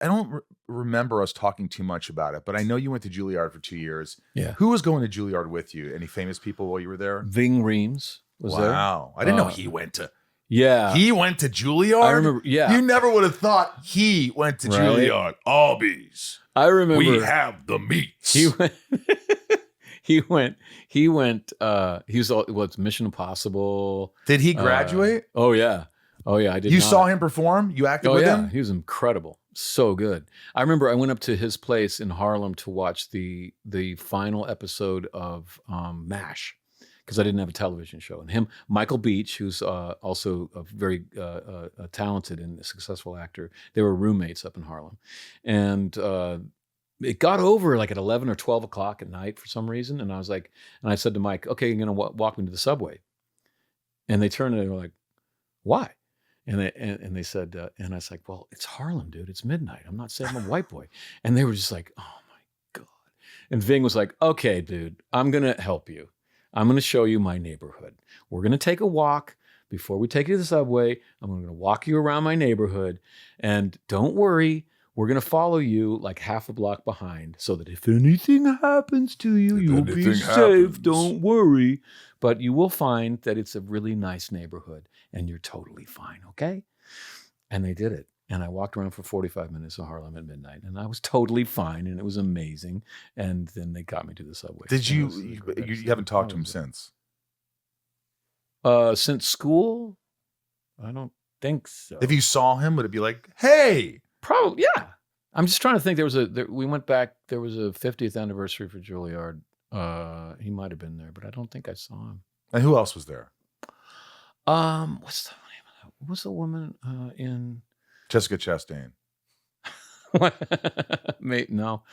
I don't remember us talking too much about it, but I know you went to Juilliard for 2 years. Yeah. Who was going to Juilliard with you? Any famous people while you were there? Ving Rhames was there. Wow. I didn't know he went to. Yeah. He went to Juilliard? I remember, yeah. You never would have thought he went to Juilliard. Arby's. I remember. We have the meats. He went. He was what's Mission Impossible. Did he graduate? Oh yeah. I did. You saw him perform? You acted with him? He was incredible. So good. I remember I went up to his place in Harlem to watch the final episode of MASH because I didn't have a television show. And Michael Beach, who's also a very talented and successful actor, they were roommates up in Harlem. And it got over like at 11 or 12 o'clock at night for some reason. And I was like, and I said to Mike, okay, you're going to walk me to the subway. And they turned and they were like, why? And they said, and I was like, well, it's Harlem, dude. It's midnight. I'm not saying I'm a white boy. And they were just like, oh my God. And Ving was like, okay, dude, I'm going to help you. I'm going to show you my neighborhood. We're going to take a walk before we take you to the subway. I'm going to walk you around my neighborhood. And don't worry, we're going to follow you like half a block behind so that if anything happens to you, you'll be safe. Don't worry. But you will find that it's a really nice neighborhood and you're totally fine, okay? And they did it. And I walked around for 45 minutes in Harlem at midnight and I was totally fine and it was amazing. And then they got me to the subway. Did you haven't talked to him since? Since school? I don't think so. If you saw him, would it be like, hey? Probably, yeah. I'm just trying to think. We went back, there was a 50th anniversary for Juilliard. He might have been there, but I don't think I saw him. And who else was there? What's the name of that? What's the woman in Jessica Chastain? Mate, no.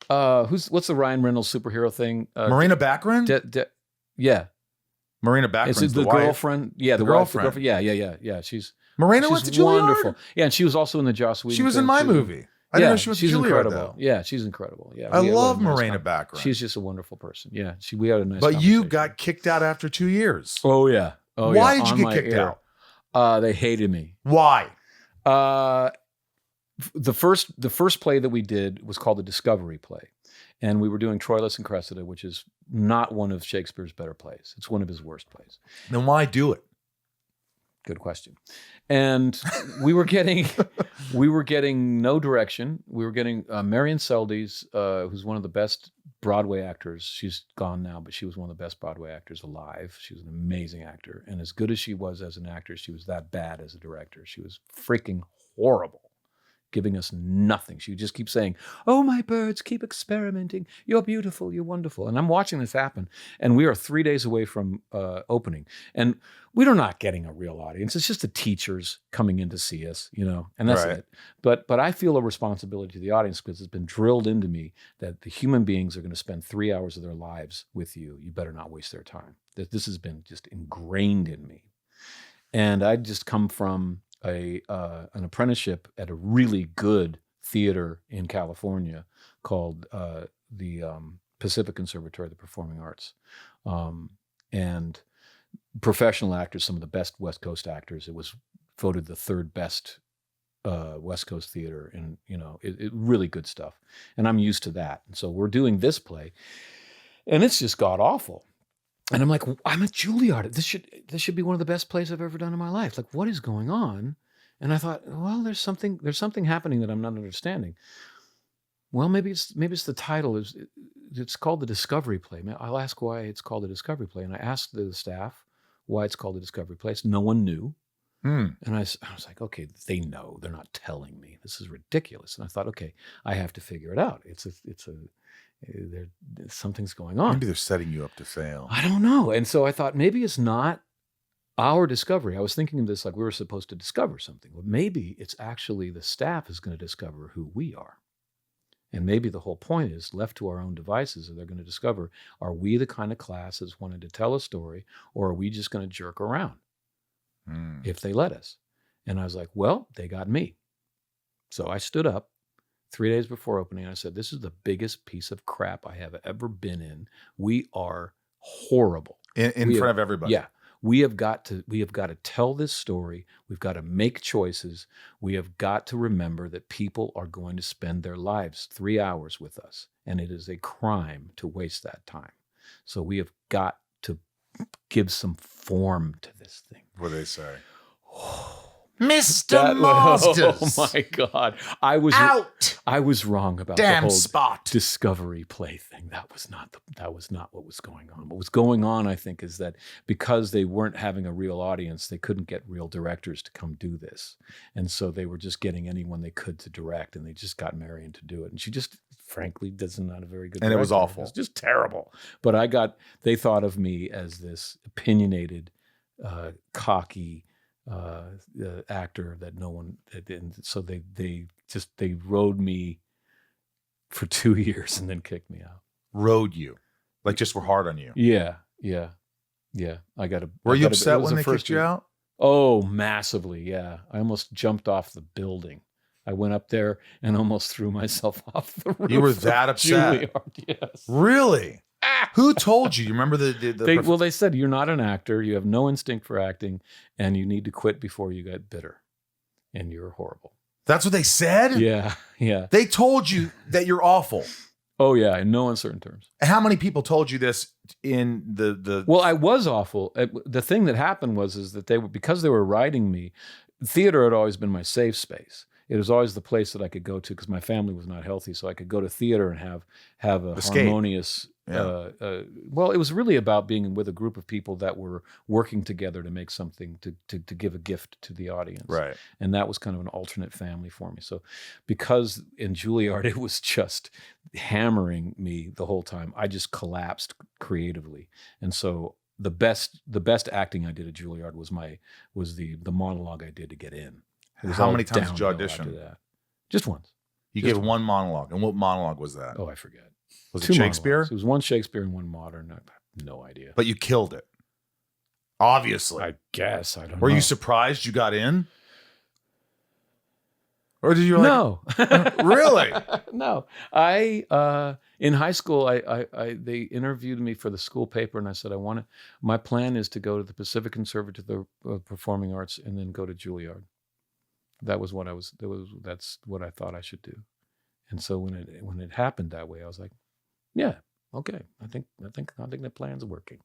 What's the Ryan Reynolds superhero thing? Marina Baccarin? Yeah. Marina Baccarin. Is the girlfriend? Yeah, the girlfriend. Yeah. Marina went to Juilliard? Wonderful. Yeah, and she was also in the Joss Whedon. She was in my movie. I didn't know she was she's Juilliard, incredible. though. Yeah, she's incredible. Yeah, I love Marina Baccarin. She's just a wonderful person. Yeah, we had a nice. But you got kicked out after 2 years. Oh yeah. Why did you get kicked out? They hated me. Why? The first play that we did was called the Discovery Play, and we were doing Troilus and Cressida, which is not one of Shakespeare's better plays. It's one of his worst plays. Then why do it? Good question. And we were getting no direction. We were getting Marion Seldes, who's one of the best Broadway actors. She's gone now, but she was one of the best Broadway actors alive. She was an amazing actor. And as good as she was as an actor, she was that bad as a director. She was freaking horrible, giving us nothing. She would just keep saying, oh, my birds, keep experimenting. You're beautiful. You're wonderful. And I'm watching this happen. And we are 3 days away from opening. And we're not getting a real audience. It's just the teachers coming in to see us, and that's it. But I feel a responsibility to the audience because it's been drilled into me that the human beings are going to spend 3 hours of their lives with you. You better not waste their time. This has been just ingrained in me. And I'd just come from an apprenticeship at a really good theater in California called the Pacific Conservatory of the Performing Arts. And professional actors, some of the best West Coast actors. It was voted the third best West Coast theater, and it really good stuff. And I'm used to that. And so we're doing this play, and it's just god awful. And I'm like, I'm at Juilliard. This should be one of the best plays I've ever done in my life. Like, what is going on? And I thought, well, there's something happening that I'm not understanding. Well, maybe it's the title. It's called the Discovery Play. I'll ask why it's called the Discovery Play. And I asked the staff why it's called the Discovery Play. No one knew. And I was like, okay, they know. They're not telling me. This is ridiculous. And I thought, okay, I have to figure it out. Something's going on. Maybe they're setting you up to fail. I don't know. And so I thought maybe it's not our discovery. I was thinking of this like we were supposed to discover something. But maybe it's actually the staff is going to discover who we are. And maybe the whole point is left to our own devices, they're going to discover, are we the kind of class that's wanting to tell a story, or are we just going to jerk around if they let us? And I was like, well, they got me. So I stood up 3 days before opening. And I said, this is the biggest piece of crap I have ever been in. We are horrible. In front of everybody. Yeah. we have got to tell this story. We've got to make choices. We have got to remember that people are going to spend their lives 3 hours with us, and it is a crime to waste that time. So we have got to give some form to this thing. What do they say? Mr. Marsters. Oh my God. I was Out. I was wrong about Damn the whole spot. discovery play thing. That was not what was going on. What was going on, I think, is that because they weren't having a real audience, they couldn't get real directors to come do this. And so they were just getting anyone they could to direct, and they just got Marion to do it. And she just, frankly, doesn't not a very good And it was director. awful. It was just terrible. But they thought of me as this opinionated, cocky actor that no one didn't. So they rode me for 2 years and then kicked me out. Rode you. Like just were hard on you. Yeah. I got a. Were I you got a- upset it was when the they first kicked you year. out? Oh, massively. Yeah. I almost jumped off the building. I went up there and almost threw myself off the roof. You were of that upset? Juilliard, yes. Really? Who told you? You remember They said, you're not an actor. You have no instinct for acting, and you need to quit before you get bitter. And you're horrible. That's what they said? Yeah. They told you that you're awful. Oh, yeah. In no uncertain terms. How many people told you this in the Well, I was awful. The thing that happened is that because they were writing me, theater had always been my safe space. It was always the place that I could go to because my family was not healthy, so I could go to theater and have a Escape. harmonious. Yeah. Well, it was really about being with a group of people that were working together to make something to give a gift to the audience. Right. And that was kind of an alternate family for me. So, because in Juilliard it was just hammering me the whole time, I just collapsed creatively, and so. The best acting I did at Juilliard was the monologue I did to get in. It was How all many times did you downhill audition? after that. Just once. You Just gave one monologue. And what monologue was that? Oh, I forget. Was Two it Shakespeare? monologues. It was one Shakespeare and one modern. I have no idea. But you killed it. Obviously. I guess. I don't know. Were you surprised you got in? Or did you like No. Really? No. I in high school they interviewed me for the school paper, and I said my plan is to go to the Pacific Conservatory of Performing Arts and then go to Juilliard. That's what I thought I should do. And so when it happened that way, I was like, yeah, okay. I think the plan's working.